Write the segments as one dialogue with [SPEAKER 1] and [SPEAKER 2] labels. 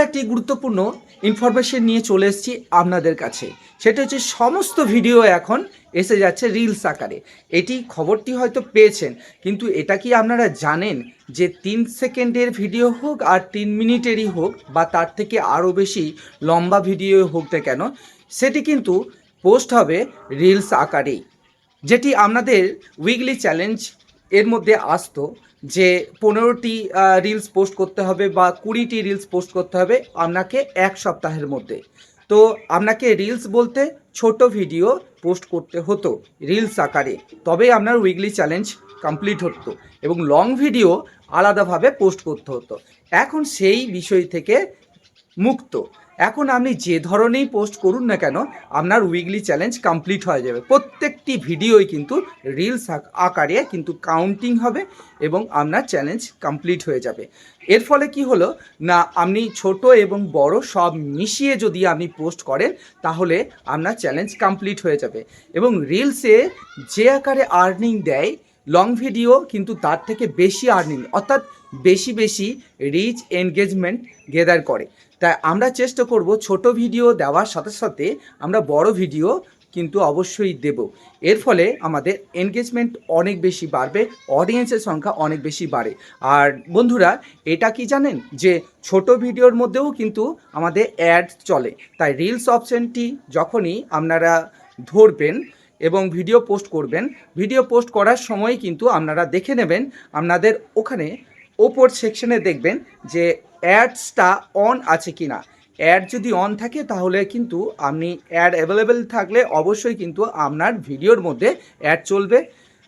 [SPEAKER 1] একটি গুরুত্বপূর্ণ ইনফরমেশন নিয়ে চলে এসেছি আপনাদের কাছে। সেটা হচ্ছে সমস্ত ভিডিও এখন এসে যাচ্ছে রিলস আকারে। এটি খবরটি হয়তো পেয়েছেন, কিন্তু এটা কি আপনারা জানেন যে 3 সেকেন্ডের ভিডিও হোক আর 3 মিনিটেরই হোক বা তার থেকে আরও বেশি লম্বা ভিডিও হোক না কেন, সেটি কিন্তু পোস্ট হবে রিলস আকারেই। যেটি আপনাদের উইকলি চ্যালেঞ্জ এর মধ্যে আসতো যে 15টি রিলস পোস্ট করতে হবে বা 20টি রিলস পোস্ট করতে হবে আপনাকে এক সপ্তাহের মধ্যে। তো আপনাকে রিলস বলতে ছোট ভিডিও পোস্ট করতে হতো রিলস আকারে, তবেই আপনার উইকলি চ্যালেঞ্জ কমপ্লিট হতো এবং লং ভিডিও আলাদাভাবে পোস্ট করতে হতো। এখন সেই বিষয় থেকে মুক্ত। এখন আপনি যে ধরনেরই পোস্ট করুন না কেন, আপনার উইকলি চ্যালেঞ্জ কমপ্লিট হয়ে যাবে। প্রত্যেকটি ভিডিওই কিন্তু রিলস আকারে কিন্তু কাউন্টিং হবে এবং আপনার চ্যালেঞ্জ কমপ্লিট হয়ে যাবে। এর ফলে কি হলো না, আপনি ছোট এবং বড় সব মিশিয়ে যদি আপনি পোস্ট করেন তাহলে আপনার চ্যালেঞ্জ কমপ্লিট হয়ে যাবে। এবং রিলসে যে আকারে আর্নিং দেয়, লং ভিডিও কিন্তু তার থেকে বেশি আর্নিং, অর্থাৎ বেশি বেশি রিচ এনগেজমেন্ট গেদার করে। তাই আমরা চেষ্টা করব ছোট ভিডিও দেওয়ার সাথে সাথে আমরা বড় ভিডিও কিন্তু অবশ্যই দেব। এর ফলে আমাদের এনগেজমেন্ট অনেক বেশি বাড়বে, অডিয়েন্সের সংখ্যা অনেক বেশি বাড়ে। আর বন্ধুরা, এটা কি জানেন যে ছোট ভিডিওর মধ্যেও কিন্তু আমাদের অ্যাড চলে। তাই রিলস অপশানটি যখনই আপনারা ধরবেন এবং ভিডিও পোস্ট করবেন, ভিডিও পোস্ট করার সময় কিন্তু আপনারা দেখে নেবেন আপনাদের ওখানে ওপর সেকশনে দেখবেন যে অ্যাডসটা অন আছে কি না। অ্যাড যদি অন থাকে তাহলে কিন্তু আপনি অ্যাড অ্যাভেলেবেল থাকলে অবশ্যই কিন্তু আপনার ভিডিওর মধ্যে অ্যাড চলবে,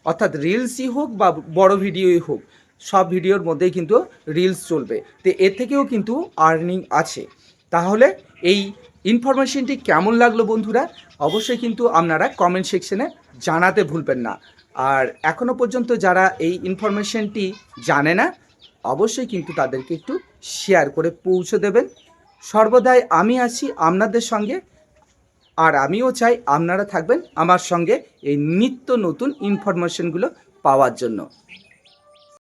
[SPEAKER 1] অর্থাৎ রিলসই হোক বা বড় ভিডিওই হোক, সব ভিডিওর মধ্যেই কিন্তু রিলস চলবে। তো এর থেকেও কিন্তু আর্নিং আছে। তাহলে এই ইনফরমেশনটি কেমন লাগলো বন্ধুরা, অবশ্যই কিন্তু আপনারা কমেন্ট সেকশনে জানাতে ভুলবেন না। আর এখনও পর্যন্ত যারা এই ইনফরমেশনটি জানে না, অবশ্যই কিন্তু তাদেরকে একটু শেয়ার করে পৌঁছে দেবেন। সর্বদাই আমি আছি আপনাদের সঙ্গে, আর আমিও চাই আপনারা থাকবেন আমার সঙ্গে এই নিত্য নতুন ইনফরমেশনগুলো পাওয়ার জন্য।